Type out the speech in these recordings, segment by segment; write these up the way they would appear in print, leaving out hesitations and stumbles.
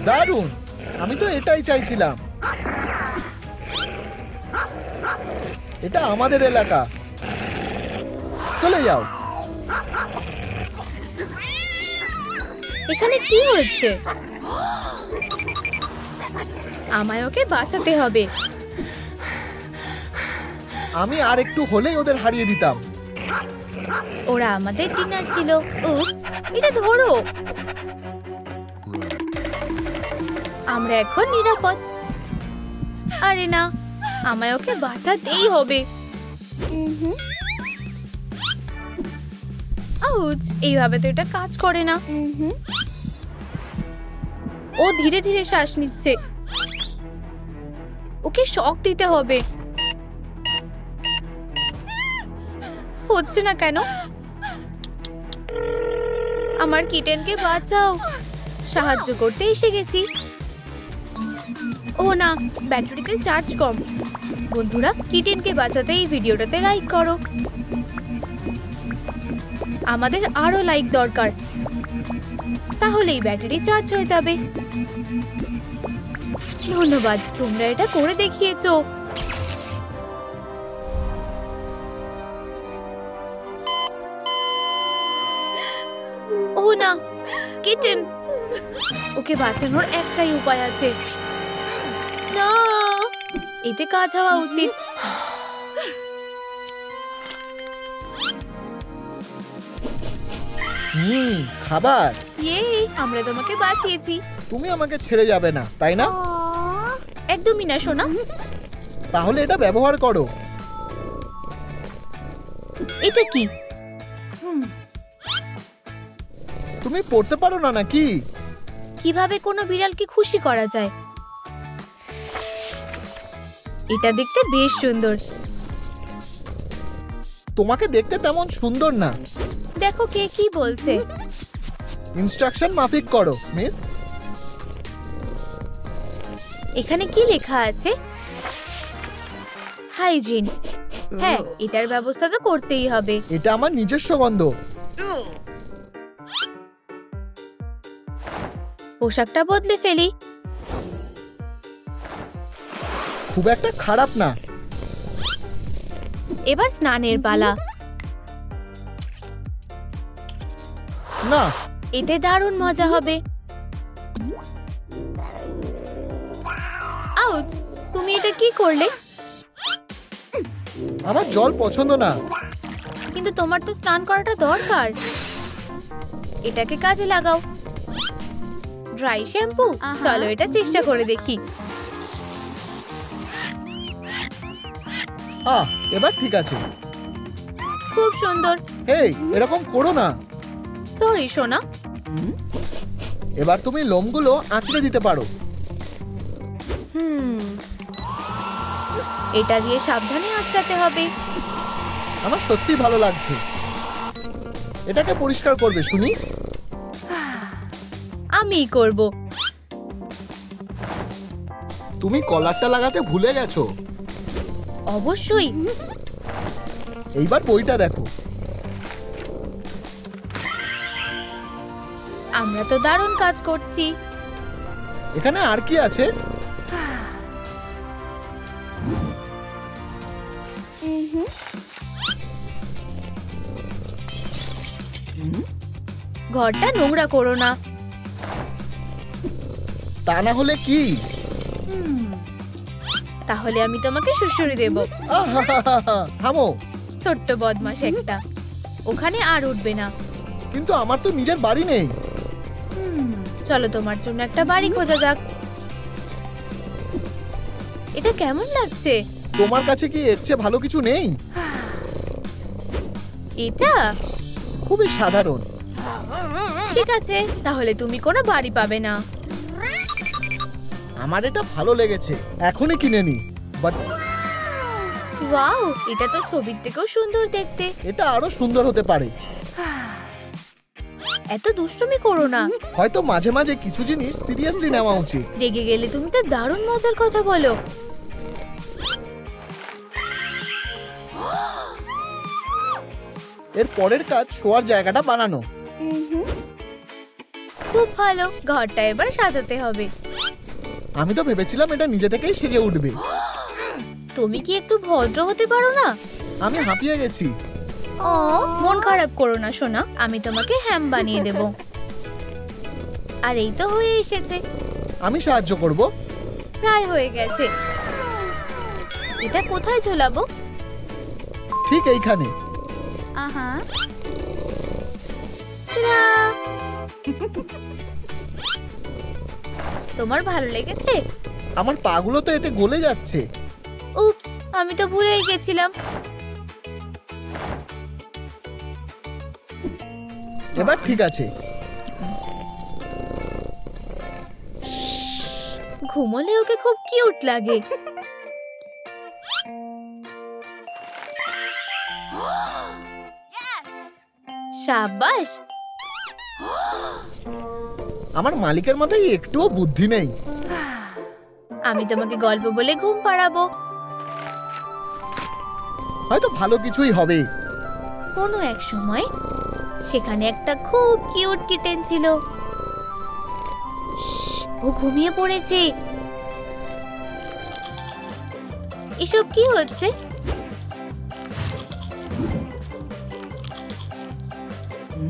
দারুণ, আমি তো এটাই চাইছিলাম। এটা আমাদের এলাকা, চলে যাও। এখানে কি হচ্ছে? আমায় ওকে বাঁচাতে হবে। আমি আর একটু হলেই ওদের হারিয়ে দিতাম। ওরা আমাদের ডিনার ছিল। উপস, এটা ধরো। আমরা এখন নিরাপদ। আরে না, আমায় ওকে বাঁচাতেই হবে। আউচ, এইভাবে তো এটা কাজ করে না। ও ধীরে ধীরে শ্বাস নিচ্ছে। ওকে শক দিতে হবে। হচ্ছে না কেন? আমার কিটেনকে বাঁচাও। সাহায্য করতে এসে গেছি। ও না, ব্যাটারিতে চার্জ কম। বন্ধুরা, কিটেনকে বাঁচাতে এই ভিডিওটাতে লাইক করো। আমাদের আরো লাইক দরকার, তাহলেই ব্যাটারি চার্জ হয়ে যাবে। ধন্যবাদ, তোমরা এটা করে দেখিয়েছো। ও না, কিটেন। ওকে বাঁচানোর একটাই উপায় আছে। না, এতে কাজ হওয়া উচিত। খাবার। ইয়ে, আমরা তোমাকে বাঁচিয়েছি। তুমি আমাকে ছেড়ে যাবে না, তাই না? একদমই না সোনা। তাহলে এটা ব্যবহার করো। এটা কি? তুমি পড়তে পারো না নাকি? কিভাবে কোনো বিড়ালকে খুশি করা যায়? এটা দেখতে বেশ সুন্দর। তোমাকে দেখতে তেমন সুন্দর না। দেখো কে কি বলছে। ইনস্ট্রাকশন মাফিক করো, মিস। এখানে কি লেখা আছে? হাইজিন। হ্যাঁ, এটার ব্যবস্থা তো করতেই হবে। এটা আমার নিজস্ব গন্ধ। পোশাকটা বদলে ফেলি। খুব একটা খারাপ না। এবার স্নানের পালা। না, এতে দারুণ মজা হবে। আউচ, তুমি এটা কি করলে? আমার জল পছন্দ না। কিন্তু তোমার তো স্নান করাটা দরকার। এটাকে কাজে লাগাও। Dry shampoo. চলো এটা চেষ্টা করে দেখি। এবার ঠিক আছে। খুব সুন্দর। হেই, এরকম করো না। সরি সোনা। এবার তুমি লোমগুলো আঁচড়ে দিতে পারো। এটা দিয়ে সাবধানে আঁচড়াতে হবে। আমার সত্যি ভালো লাগছে। এটাকে পরিষ্কার করবে শুনি। আমিই করব। তুমি কলারটা লাগাতে ভুলে গেছো। অবশ্যই। এইবার বইটা দেখো। আমরা তো দারুণ কাজ করছি। এখানে আর কি আছে? ঘরটা নোংরা করো না। তা না হলে কি? তাহলে আমি তোমাকে সুড়সুড়ি দেব। থামো। ছোট্ট বদমাশ একটা। ওখানে আর উঠবে না। কিন্তু আমার তো নিজের বাড়ি নেই। চলো তোমার জন্য একটা বাড়ি খোঁজা যাক। এটা কেমন লাগছে? তোমার কাছে কি এর চেয়ে ভালো কিছু নেই? এটা খুবই সাধারণ। ঠিক আছে, তাহলে তুমি কোনো বাড়ি পাবে না। আমার এটা ভালো লেগেছে, এখনই কিনে নি। বাট ওয়াও, এটা তো ছবির থেকেও সুন্দর দেখতে। এটা আরো সুন্দর হতে পারে। এত দুষ্টুমি করো না। হয়তো মাঝে মাঝে কিছু জিনিস সিরিয়াসলি নেওয়া উচিত। রেগে গেলে তুমি তো দারুণ মজার কথা বলো। এর পরের কাজ শোয়ার জায়গাটা বানানো। খুব ভালো, ঘরটা এবার সাজাতে হবে। আমি তো ভেবেছিলাম এটা নিজে থেকেই সেজে উঠবে। তুমি কি একটু ভদ্র হতে পারো না? আমি হাঁপিয়ে গেছি। ও, মন খারাপ করো না সোনা, আমি তোমাকে হ্যাম বানিয়ে দেব। আর এই তো হয়ে এসেছে। আমি সাহায্য করব। প্রায় হয়ে গেছে। এটা কোথায় ঝোলাবো? ঠিক এইখানে। আহা, তোমার ভালো লেগেছে? আমার পাগুলো তো এতে গলে যাচ্ছে। উপস, আমি তো ভুলেই গেছিলাম। এবার ঠিক আছে। ঘুমোলে ওকে খুব কিউট লাগে। সাবাস। আমার মালিকের মাথায় একটুও বুদ্ধি নেই। আমি তোমাকে গল্প বলে ঘুম পাড়াবো। হয়তো ভালো কিছুই হবে। কোনো এক সময় সেখানে একটা খুব কিউট কিটেন ছিল। শ্শ্, ও ঘুমিয়ে পড়েছে। এসব কি হচ্ছে?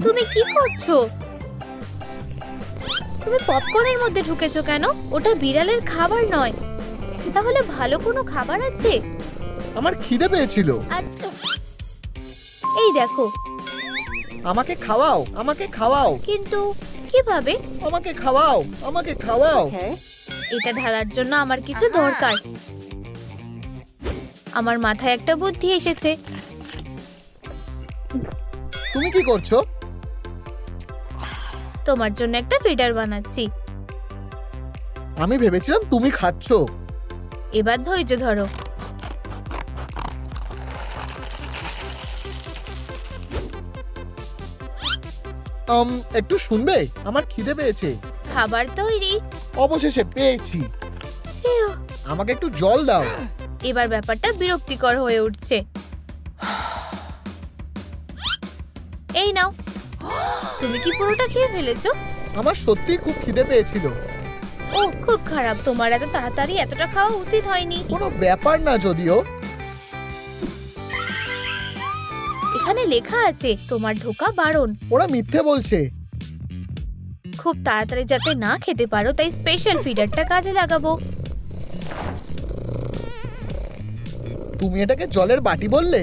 তুমি কি করছো? তুমি পপকর্নের মধ্যে ঢুকেছো কেন? ওটা বিড়ালের খাবার নয়। তাহলে ভালো কোনো খাবার আছে? আমার খিদে পেয়েছিল। আচ্ছা, এই দেখো। আমাকে খাওয়াও, আমাকে খাওয়াও, কিন্তু কিভাবে? আমাকে খাওয়াও, আমাকে খাওয়াও। এটা ঢালার জন্য আমার কিছু দরকার। আমার মাথায় একটা বুদ্ধি এসেছে। তুমি কি করছো? তোমার জন্য একটা ফিডার বানাচ্ছি। আমি ভেবেছিলাম তুমি খাচ্ছ। এবার ধৈর্য ধরো। একটু শুনবে? আমার খিদে পেয়েছে। খাবার তৈরি। অবশেষে পেয়েছি। ফিউ, আমাকে একটু জল দাও। এবার ব্যাপারটা বিরক্তিকর হয়ে উঠছে। এই নাও। তুমি কি পুরোটা খেয়ে ফেলেছো? আমার সত্যি খুব খিদে পেয়েছিল। ও, খুব খারাপ। তোমার এত তাড়াতাড়ি এতটা খাওয়া উচিত হয়নি। কোনো ব্যাপার না যদিও। এখানে লেখা আছে তোমার ঢোকা বারণ। ওরা মিথ্যে বলছে। খুব তাড়াতাড়ি যাতে না খেতে পারো তাই স্পেশাল ফিডারটা কাজে লাগাবো। তুমি এটাকে জলের বাটি বললে?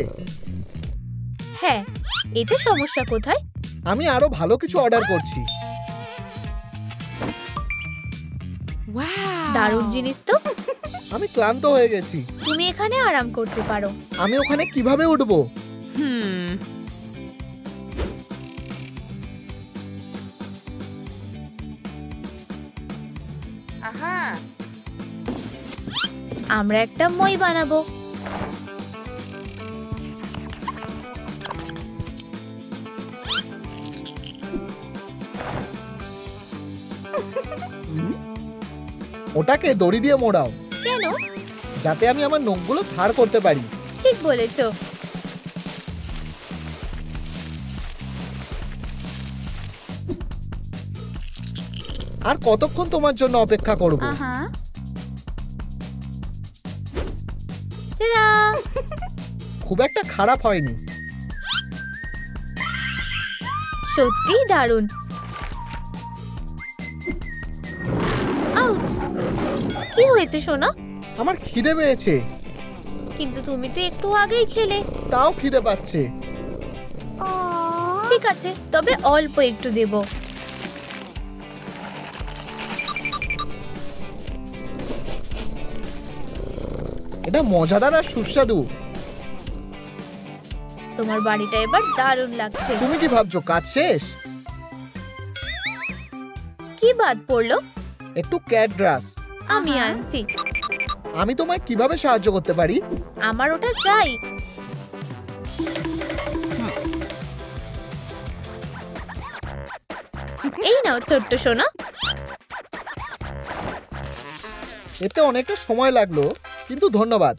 হ্যাঁ, এতে সমস্যা কোথায়? আমি আরো ভালো কিছু অর্ডার করছি। দারুণ জিনিস তো। আমি ক্লান্ত হয়ে গেছি। তুমি এখানে আরাম করতে পারো। আমি ওখানে কিভাবে উঠবো? আমরা একটা মই বানাবো। ওটাকে দড়ি দিয়ে মোড়াও। কেন? যাতে আমি আমার নখগুলো ধার করতে পারি। ঠিক বলেছো। আর কতক্ষণ তোমার জন্য অপেক্ষা করব? টাটা! খুব একটা খারাপ হয়নি। সত্যিই দারুণ। আউচ! কি হয়েছে সোনা? আমার খিদে পেয়েছে। কিন্তু তুমি তো একটু আগেই খেলে। তাও খিদে পাচ্ছে। ঠিক আছে, তবে অল্প একটু দেব। এটা মজাদার আর সুস্বাদু। তোমার বাড়িটা এবার দারুণ লাগছে। তুমি কি ভাবছো কাজ শেষ? কি বাদ পড়লো? একটু ক্যাটগ্রাস। আমি আনছি। আমি তোমায় কিভাবে সাহায্য করতে পারি? আমার ওটা চাই। এই নাও ছোট্ট সোনা। এতে অনেকটা সময় লাগলো, কিন্তু ধন্যবাদ।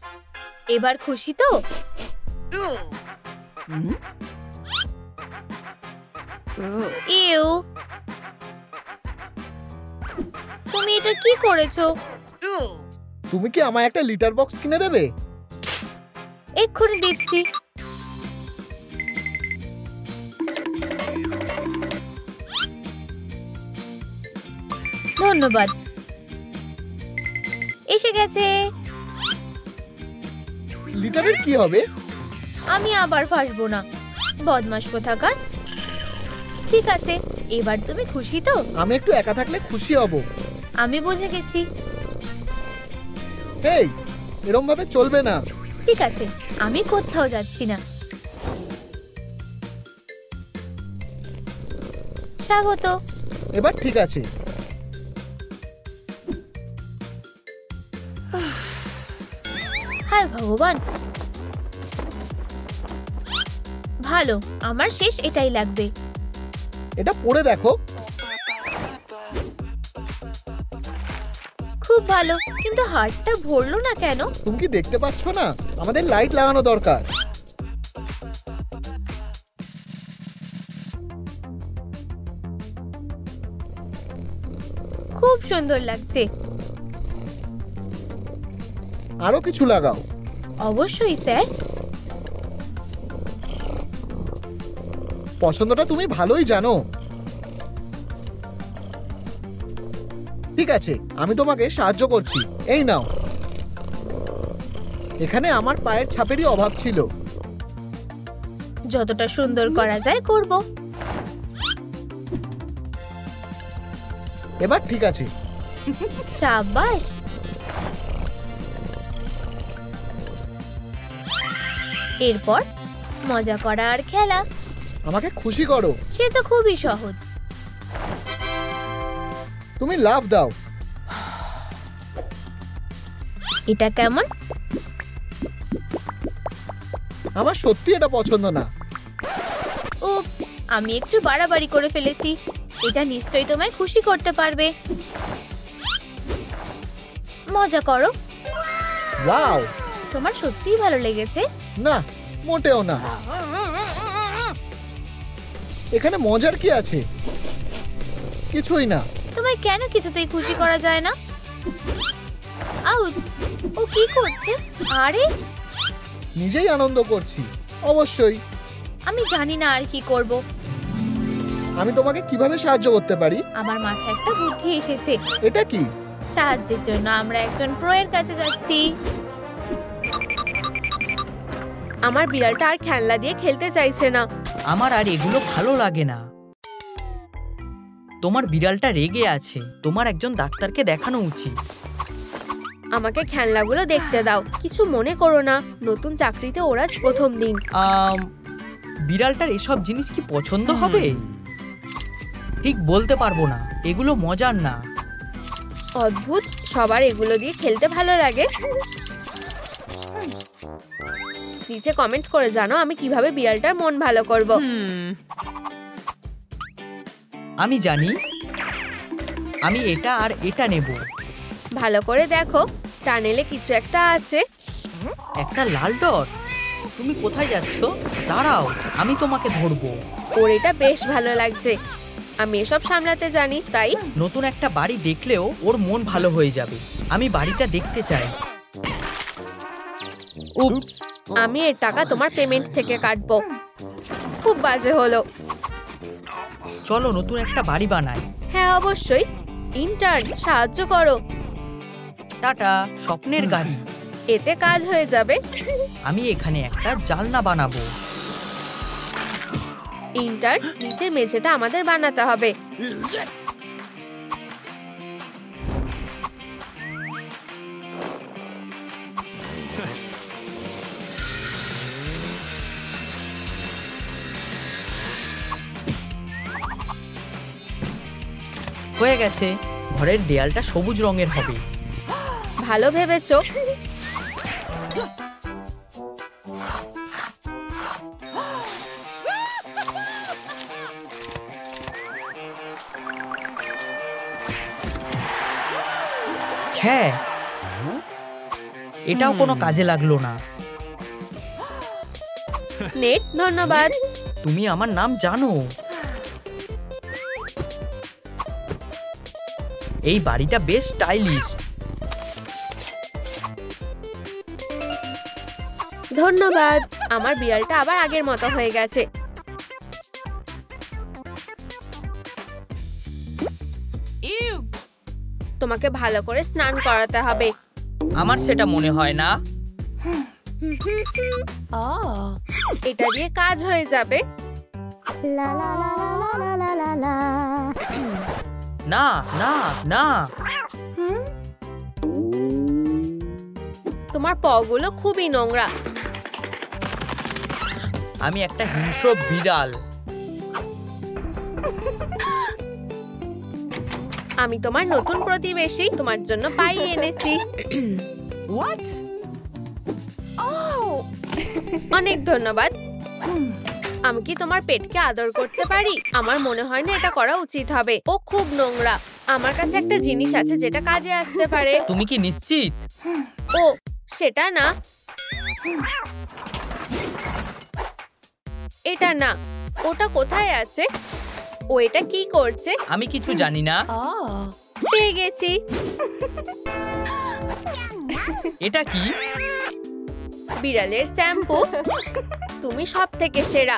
এবার খুশি তো? ইউ, তুমি এটা কি করেছো? তুমি কি আমায় একটা লিটার বক্স কিনে দেবে? এক্ষুনি দিচ্ছি। ধন্যবাদ। এসে গেছে। লিটারের কি হবে? আমি আবার ফাঁসবো না, বদমাশ কোথাকার। ঠিক আছে, এবার তুমি খুশি তো? আমি একটু একা থাকলে খুশি হব। আমি বুঝে গেছি। এই, এরম ভাবে চলবে না। ঠিক আছে, আমি কোথাও যাচ্ছি না। স্বাগত। এবার ঠিক আছে। হায় ভগবান। ভালো, আমার শেষ এটাই লাগবে। এটা পরে দেখো। খুব ভালো, কিন্তু হাড়টা ভরলো না কেন? তুমি কি দেখতে পাচ্ছ না? আমাদের লাইট লাগানো দরকার। খুব সুন্দর লাগছে। আরো কিছু লাগাও। অবশ্যই স্যার। পছন্দটা তুমি ভালোই জানো। ঠিক আছে, আমি তোমাকে সাহায্য করছি। এই নাও। এখানে আমার পায়ের ছাপেরই অভাব ছিল। যতটা সুন্দর করা যায় করব। এবার ঠিক আছে। সাবাস। এরপর মজা করা আর খেলা। আমাকে খুশি করো। সে তো খুবই সহজ। তুমি লাফ দাও। এটা কেমন? আমার সত্যি এটা পছন্দ না। উপ, আমি একটু বাড়াবাড়ি করে ফেলেছি। এটা নিশ্চয়ই তোমায় খুশি করতে পারবে। মজা করো। ওয়াও! তোমার সত্যিই ভালো লেগেছে? না, মোটেও না। এখানে মজার কি আছে? কিছুই না। তোমায় কেন কিছুতেই খুশি করা যায় না? আউচ! ও কি করছে? আরে, নিজেই আনন্দ করছি। অবশ্যই। আমি জানি না আর কি করব। আমি তোমাকে কিভাবে সাহায্য করতে পারি? আমার মাথায় একটা বুদ্ধি এসেছে। এটা কি? সাহায্যের জন্য আমরা একজন প্রো এর কাছে যাচ্ছি। আমার বিড়ালটা আর খেলনা দিয়ে খেলতে চাইছে না। আমার আর এগুলো ভালো লাগে না। তোমার বিড়ালটা রেগে আছে। তোমার একজন ডাক্তারকে দেখানো উচিত। আমাকে খেলনাগুলো দেখতে দাও। কিছু মনে করো না, নতুন চাকরিতে ওর আজ প্রথম দিন। বিড়ালটার এসব জিনিস কি পছন্দ হবে? ঠিক বলতে পারবো না। এগুলো মজার না। অদ্ভুত, সবার এগুলো দিয়ে খেলতে ভালো লাগে। নিচে কমেন্ট করে জানো আমি কিভাবে বিড়ালটার মন ভালো করব। আমি জানি। আমি এটা আর এটা নেব। ভালো করে দেখো, টানেলে কিছু একটা আছে। একটা লাল ডট। তুমি কোথায় যাচ্ছ? দাঁড়াও, আমি তোমাকে ধরবো। ওর এটা বেশ ভালো লাগছে। আমি এসব সামলাতে জানি, তাই নতুন একটা বাড়ি দেখলেও ওর মন ভালো হয়ে যাবে। আমি বাড়িটা দেখতে চাই। উপস, আমি এর টাকা তোমার পেমেন্ট থেকে কাটবো। খুব বাজে হলো। চলো নতুন একটা বাড়ি বানাই। হ্যাঁ অবশ্যই। ইন্টার্ন, সাহায্য করো। টাটা, স্বপ্নের গাড়ি। এতে কাজ হয়ে যাবে। আমি এখানে একটা জালনা বানাবো। ইন্টার্ন, নিচের মেঝেটা আমাদের বানাতে হবে। হয়ে গেছে। ঘরের দেয়ালটা সবুজ রঙের হবে। ভালো ভেবেছো। হ্যাঁ, এটাও কোনো কাজে লাগলো না। নেট, ধন্যবাদ। তুমি আমার নাম জানো। এই বাড়িটা বেশ স্টাইলিশ। ধন্যবাদ, আমার বিড়ালটা আবার আগের মতো হয়ে গেছে। তোমাকে ভালো করে স্নান করাতে হবে। আমার সেটা মনে হয় না। এটা দিয়ে কাজ হয়ে যাবে। না না না, তোমার পগুলো খুবই নোংরা। আমি একটা হিংস্র বিড়াল। আমি তোমার নতুন প্রতিবেশী, তোমার জন্য পাই এনেছি। অনেক ধন্যবাদ। আমি কি তোমার পেটকে আদর করতে পারি? আমার মনে হয় না এটা করা উচিত হবে। ও খুব নোংরা। আমার কাছে একটা জিনিস আছে যেটা কাজে আসতে পারে। তুমি কি নিশ্চিত? ও সেটা না, এটা না। ওটা কোথায় আছে? ও এটা কি করছে? আমি কিছু জানি না। পেয়ে গেছি। এটা কি? বিড়ালের শ্যাম্পু। তুমি সব থেকে সেরা।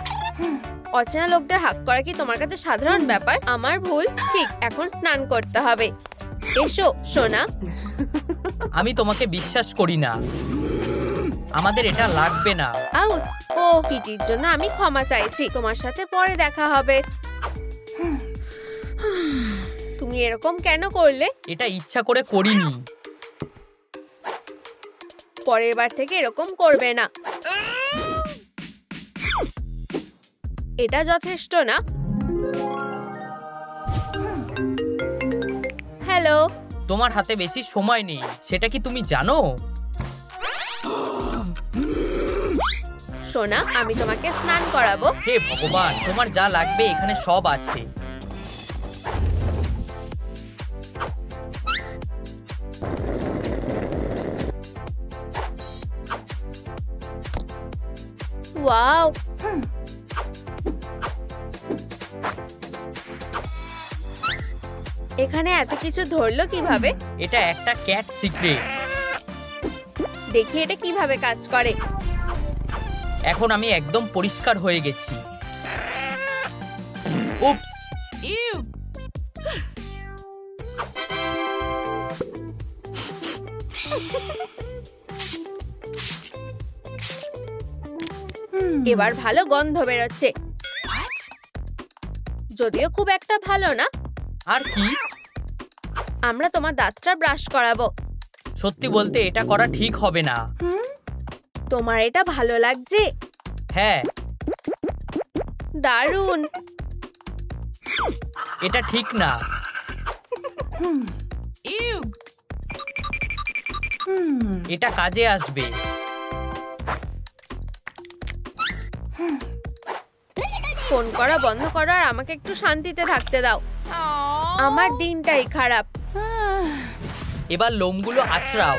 অচেনা লোকদের হাক করা কি তোমার কাছে সাধারণ ব্যাপার? আমার ভুল। ঠিক, এখন স্নান করতে হবে। এসো সোনা। আমি তোমাকে বিশ্বাস করি না। আমাদের এটা লাগবে না। আউচ! ও কিটির জন্য আমি ক্ষমা চাইছি। তোমার সাথে পরে দেখা হবে। তুমি এরকম কেন করলে? এটা ইচ্ছা করে করিনি। পরের বার থেকে এরকম করবে না। এটা যথেষ্ট না। হ্যালো। তোমার হাতে বেশি সময় নেই, সেটা কি তুমি জানো? সোনা, আমি তোমাকে স্নান করাবো। হে ভগবান, তোমার যা লাগবে এখানে সব আছে। ওয়াও, এখানে এত কিছু ধরলো কিভাবে? এটা একটা ক্যাট সিক্রেট। দেখি এটা কিভাবে কাজ করে। এখন আমি একদম পরিষ্কার হয়ে গেছি। উপস। এবার ভালো গন্ধ বেরোচ্ছে, যদিও খুব একটা ভালো না। আর কি? আমরা তোমার দাঁতটা ব্রাশ করাবো। সত্যি বলতে এটা করা ঠিক হবে না। তোমার এটা ভালো লাগছে? হ্যাঁ, দারুণ। এটা ঠিক না। এটা কাজে আসবে। ফোন করা বন্ধ করো আর আমাকে একটু শান্তিতে থাকতে দাও। আমার দিনটাই খারাপ। এবার লোমগুলো আঁচড়াও।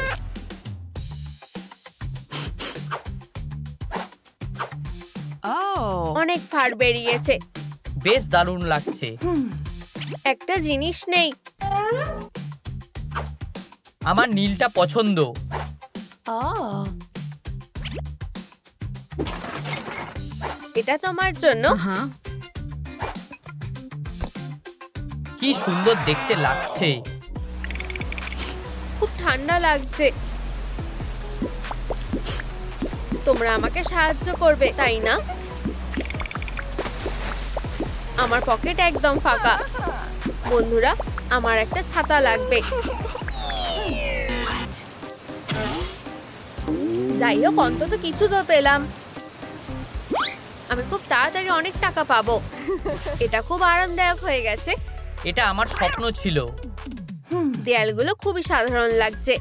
অনেক ফাড় বেরিয়েছে। বেশ দারুণ লাগছে। একটা জিনিস নেই। আমার নীলটা পছন্দ। এটা তোমার জন্য। কি সুন্দর দেখতে লাগছে। খুব ঠান্ডা লাগছে। তোমরা আমাকে সাহায্য করবে, তাই না? আমার পকেট একদম ফাঁকা। বন্ধুরা, আমার একটা ছাতা লাগবে। যাই হোক, অন্তত কিছু তো পেলাম। আমি খুব তাড়াতাড়ি অনেক টাকা পাবো। এটা খুব আরামদায়ক হয়ে গেছে। এটা আমার স্বপ্ন ছিল। দেয়ালগুলো খুবই সাধারণ লাগছে।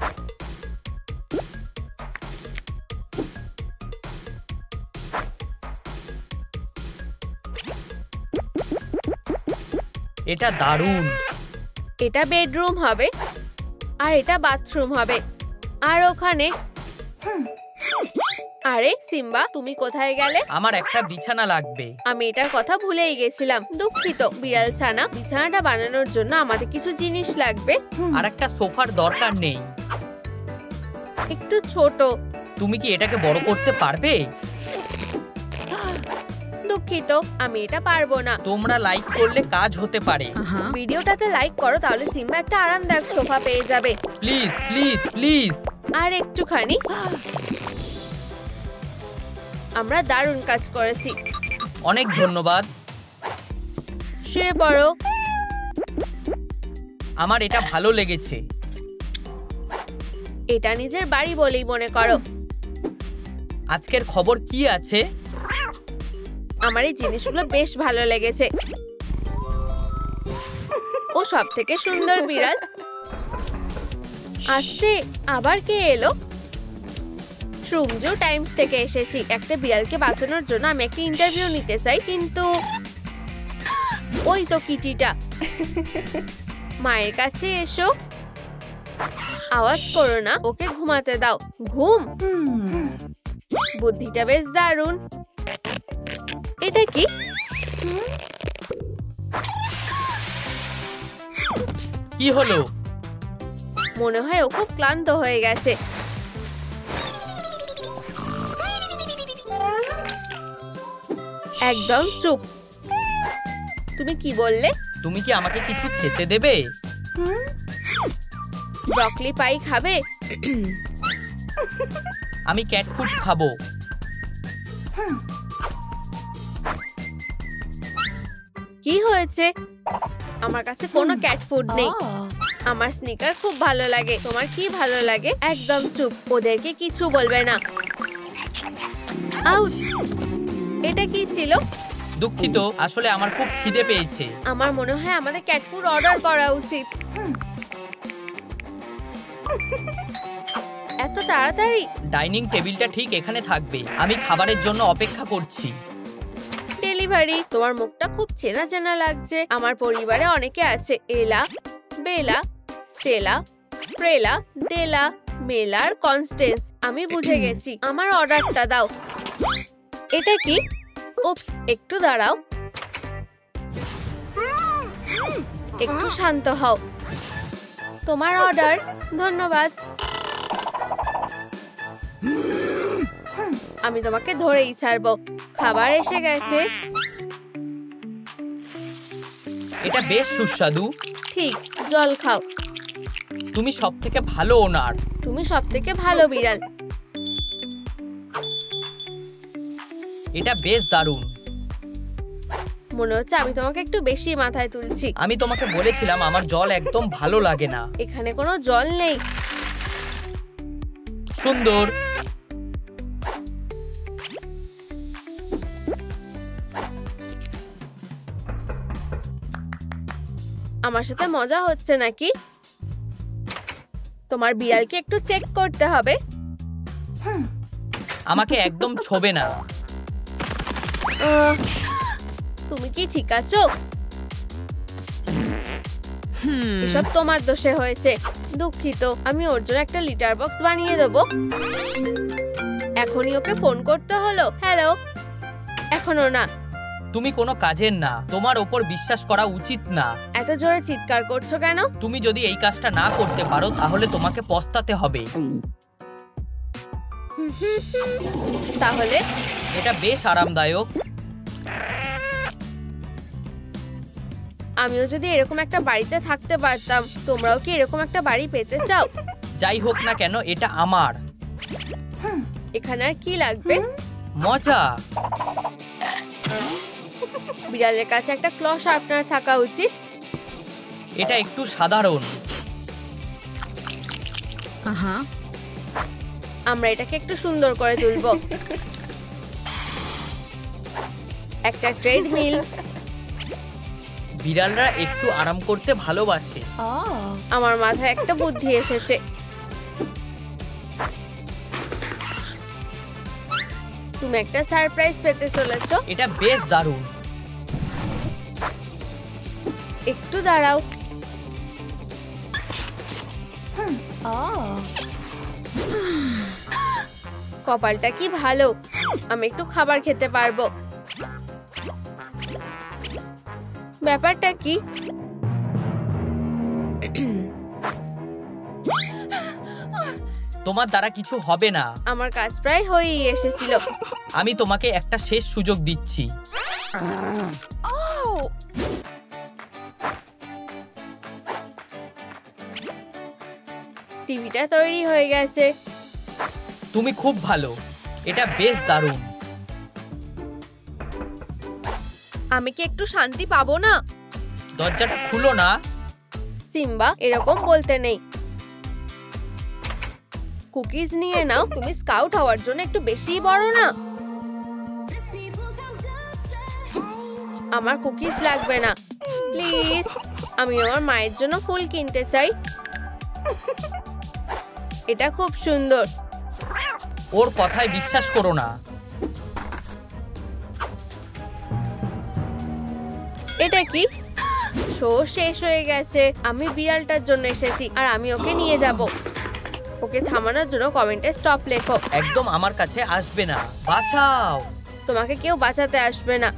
এটা দারুণ। এটা বেডরুম হবে আর এটা বাথরুম হবে। আর ওখানে আরে সিম্বা, তুমি কোথায় গেলে? আমার একটা বিছানা লাগবে। আমি এটার কথা ভুলেই গেছিলাম, দুঃখিত। বিড়াল ছানা, বিছানাটা বানানোর জন্য আমাদের কিছু জিনিস লাগবে। আর একটা সোফার দরকার নেই। একটু ছোট। তুমি কি এটাকে বড় করতে পারবে? দুঃখিত, আমি এটা পারবো না। তোমরা লাইক করলে কাজ হতে পারে। ভিডিওটাতে লাইক করো, তাহলে সিম্বা একটা আরামদায়ক সোফা পেয়ে যাবে। Please please please. আর একটুখানি। আমরা দারুণ কাজ করেছি। অনেক ধন্যবাদ। শুয়ে পড়ো। আমার এটা ভালো লেগেছে। এটা নিজের বাড়ি বলেই মনে করো। আজকের খবর কি আছে? আমার এই জিনিসগুলো বেশ ভালো লেগেছে। ও সব থেকে সুন্দর বিড়াল। আসতে আবার কে এলো? শ্রুমজু টাইমস থেকে এসেছি। একটা বিড়ালকে বাঁচানোর জন্য আমি একটা ইন্টারভিউ নিতে চাই, কিন্তু ওই তো কিটিটা। মায়ের কাছে এসো। আওয়াজ করো না, ওকে ঘুমাতে দাও। ঘুম। বুদ্ধিটা বেশ দারুণ। এটা কি? কি হলো? মনে হয় ও খুব ক্লান্ত হয়ে গেছে। একদম চুপ। তুমি কি বললে? তুমি কি আমাকে কিছু খেতে দেবে? ব্রকলি পাই খাবে? আমি ক্যাট ফুড খাবো। কি হয়েছে? আমার কাছে কোনো ক্যাট ফুড নেই। আমার স্নিকার খুব ভালো লাগে। তোমার কি ভালো লাগে? একদম চুপ, ওদেরকে কিছু বলবে না। আউট। এটা কি ছিল? দুঃখিত, আসলে আমার খুব খিদে পেয়েছে। আমার মনে হয় আমাদের ক্যাট ফুড অর্ডার করা উচিত। এত তাড়াতাড়ি? ডাইনিং টেবিলটা ঠিক এখানে থাকবে। আমি খাবারের জন্য অপেক্ষা করছি। ডেলিভারি। তোমার মুখটা খুব চেনা চেনা লাগছে। আমার পরিবারে অনেকে আছে। এলা, বেলা, স্টেলা, প্রেলা, ডেলা, মেলার, কনস্টেন্স। আমি বুঝে গেছি। আমার অর্ডারটা দাও। এটা কি? উপস, একটু দাঁড়াও। একটু শান্ত হও। তোমার অর্ডার। ধন্যবাদ। আমি তোমাকে ধরেই ছাড়বো। খাবার এসে গেছে। এটা বেশ সুস্বাদু। ঠিক, জল খাও। তুমি সব থেকে ভালো ওনার। তুমি সব থেকে ভালো বিড়াল। এটা বেশ দারুণ। মনে হচ্ছে আমি তোমাকে একটু বেশি মাথায় তুলছি। আমি তোমাকে বলেছিলাম আমার জল একদম ভালো লাগে না। এখানে কোনো জল নেই। সুন্দর। আমার সাথে মজা হচ্ছে নাকি? তোমার বিড়ালকে একটু চেক করতে হবে। আমাকে একদম ছোবে না। তুমি কি ঠিক আছো? এসব তোমার দোষে হয়েছে। দুঃখিত। আমি ওর জন্য একটা লিটার বক্স বানিয়ে দেবো। এখনই ওকে ফোন করতে হলো। হ্যালো। এখনো না। তুমি কোনো কাজের না। তোমার ওপর বিশ্বাস করা উচিত না। এত জোরে চিৎকার করছো কেন? তুমি যদি এই কাজটা না করতে পারো তাহলে তোমাকে পস্তাতে হবে। তাহলে এটা বেশ আরামদায়ক। আমিও যদি এরকম একটা বাড়িতে থাকতে পারতাম। তোমরাও কি এরকম একটা বাড়ি পেতে চাও? যাই হোক না কেন, এটা আমার। এখানে আর কি লাগবে? মজা। বিড়ালের কাছে একটা ক্ল শার্পনার থাকা উচিত। এটা একটু সাধারণ। আমরা এটাকে একটু সুন্দর করে তুলবো। একটা ট্রেডমিল। বিড়ালরা একটু আরাম করতে ভালোবাসে। আমার মাথায় একটা বুদ্ধি এসেছে। তুমি একটা সারপ্রাইজ পেতে চলেছো। এটা বেশ দারুণ। একটু দাঁড়াও। কপালটা কি ভালো, আমি একটু খাবার খেতে পারবো। ব্যাপারটা কি? তোমার দ্বারা কিছু হবে না। আমার কাজ প্রায় হয়েই এসেছিল। আমি তোমাকে একটা শেষ সুযোগ দিচ্ছি। টিভিটা তৈরি হয়ে গেছে। তুমি খুব ভালো, এটা বেশ দারুণ। আমি কি একটু শান্তি পাবো না? দরজাটা খুলো না। সিম্বা, এরকম বলতে নেই। কুকিজ নিয়ে নাও। তুমি স্কাউট হওয়ার জন্য একটু বেশিই বড় না? আমার কুকিজ লাগবে না, প্লিজ। আমি আমার মায়ের জন্য ফুল কিনতে চাই। এটা খুব সুন্দর। ওর কথায় বিশ্বাস করো না। এটা কি? শো শেষ হয়ে গেছে। আমি বিড়ালটার জন্য এসেছি আর আমি ওকে নিয়ে যাব। ওকে থামানোর জন্য কমেন্টে স্টপ লেখো। একদম আমার কাছে আসবে না, বাঁচাও। তোমাকে কেউ বাঁচাতে আসবে না।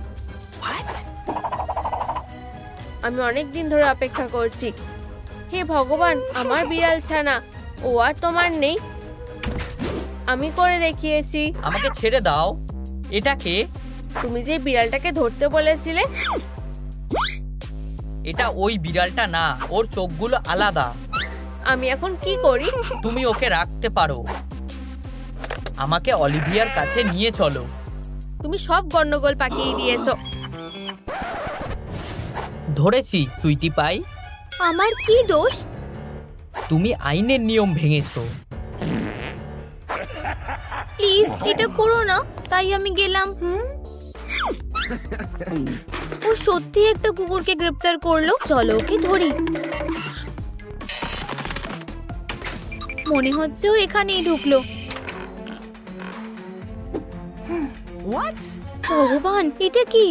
আমি অনেক দিন ধরে অপেক্ষা করছি। হে ভগবান, আমার বিড়াল ছানা। ও আর তোমার নেই। আমি করে দেখিয়েছি। আমাকে ছেড়ে দাও। এটাকে? তুমি যে বিড়ালটাকে ধরতে বলেছিলে। এটা ওই বিড়ালটা না, ওর চোখগুলো আলাদা। আমি এখন কি করি? তুমি ওকে রাখতে পারো। আমাকে অলিভিয়ার কাছে নিয়ে চলো। তুমি সব গন্ডগোল পাকিয়ে দিয়েছো। ধরেছি, সুইটি পাই। আমার কি দোষ? তুমি আইনের নিয়ম ভেঙেছো। প্লিজ এটা করো না। তাই আমি গেলাম। ও সত্যি একটা কুকুরকে গ্রেপ্তার করলো। চলো ওকে ধরি। মনে হচ্ছে ও এখানেই ঢুকলো। ভগবান, এটা কি?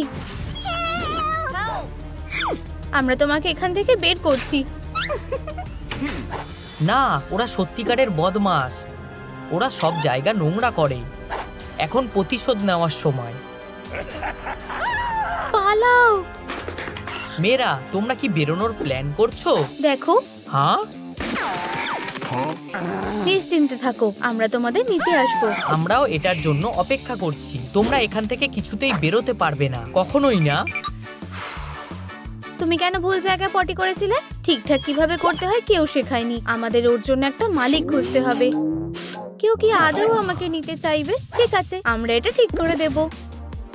আমরা তোমাকে এখান থেকে বের করছি। না, ওরা সত্যিকারের বদমাশ। ওরা সব জায়গা নোংরা করে। এখন প্রতিশোধ নেওয়ার সময়। পালাও। মেয়েরা, তোমরা কি বেরোনোর প্ল্যান করছো? দেখো। হ্যাঁ, নিশ্চিন্তে থাকো, আমরা তোমাদের নিতে আসবো। আমরাও এটার জন্য অপেক্ষা করছি। তোমরা এখান থেকে কিছুতেই বেরোতে পারবে না, কখনোই না। তুমি কেন ভুল জায়গায় পটি করেছিলে? ঠিকঠাক কিভাবে করতে হয় কেউ শেখায়নি। আমাদের ওর জন্য একটা মালিক খুঁজতে হবে। কেউ কি আদৌ আমাকে নিতে চাইবে? ঠিক আছে, আমরা এটা ঠিক করে দেব।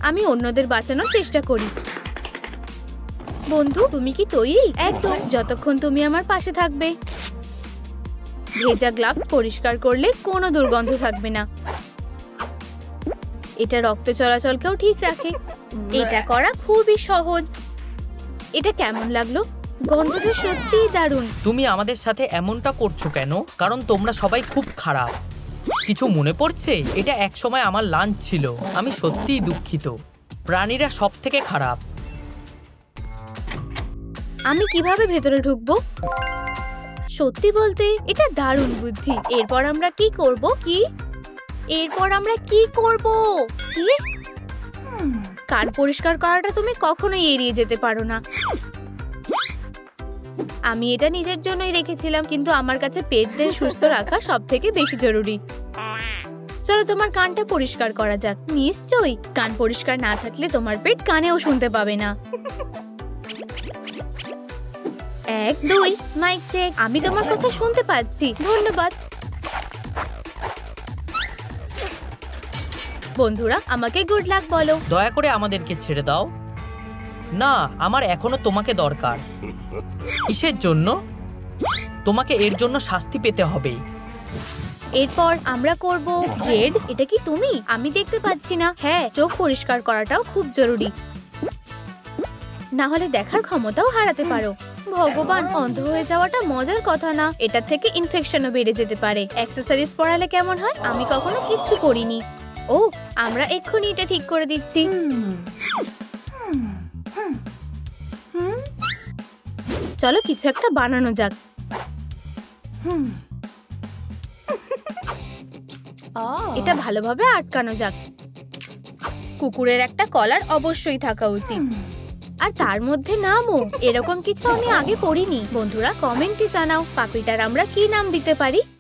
আমি অন্যদের বাঁচানোর চেষ্টা করি। বন্ধু, তুমি কি তৈরি? একদম, যতক্ষণ তুমি আমার পাশে থাকবে। ভেজা গ্লাভস পরিষ্কার করলে কোনো দুর্গন্ধ থাকবে না। এটা রক্ত চলাচলকেও ঠিক রাখে। এটা করা খুবই সহজ। এটা কেমন লাগলো? গন্ধটা সত্যিই দারুণ। তুমি আমাদের সাথে এমনটা করছো কেন? কারণ তোমরা সবাই খুব খারাপ। কিছু মনে পড়ছে? এটা একসময় আমার লাঞ্চ ছিল। আমি সত্যিই দুঃখিত। প্রাণীরা সব থেকে খারাপ। আমি কিভাবে ভেতরে ঢুকবো? সত্যি বলতে এটা দারুণ বুদ্ধি। এরপর আমরা কি করব? এরপর আমরা কি করব? কি? কান পরিষ্কার করাটা তুমি কখনোই এড়িয়ে যেতে পারো না। আমি এটা নিজের জন্যই রেখেছিলাম, কিন্তু আমার কাছে পেটদের সুস্থ রাখা সবথেকে বেশি জরুরি। চলো তোমার কানটা পরিষ্কার করা যাক। নিশ্চয়ই, কান পরিষ্কার না থাকলে তোমার পেট কানেও শুনতে পাবে না। 1 2 মাইক চেক। আমি তোমার কথা শুনতে পাচ্ছি। ধন্যবাদ। বন্ধুরা, আমাকে গুড লাক বলো। দয়া করে আমাদেরকে ছেড়ে দাও। না, আমার এখনো তোমাকে দরকার। কিসের জন্য? তোমাকে এর জন্য শাস্তি পেতে হবে। এরপর আমরা করব জেড। এটা কি তুমি? আমি দেখতে পাচ্ছি না। হ্যাঁ, চোখ পরিষ্কার করাটাও খুব জরুরি, না হলে দেখার ক্ষমতাও হারাতে পারো। ভগবান, অন্ধ হয়ে যাওয়াটা মজার কথা না। এটা থেকে ইনফেকশনও বেড়ে যেতে পারে। অ্যাক্সেসরিজ পরালে কেমন হয়? আমি কখনো কিচ্ছু করিনি। ও, আমরা এক্ষুনি এটা ঠিক করে দিচ্ছি। চলো কিছু একটা বানানো যাক। এটা ভালোভাবে আটকানো যাক। কুকুরের একটা কলার অবশ্যই থাকা উচিত, আর তার মধ্যে নামও। এরকম কিছু আমি আগে পড়িনি। বন্ধুরা কমেন্টে জানাও পাপিটার আমরা কি নাম দিতে পারি।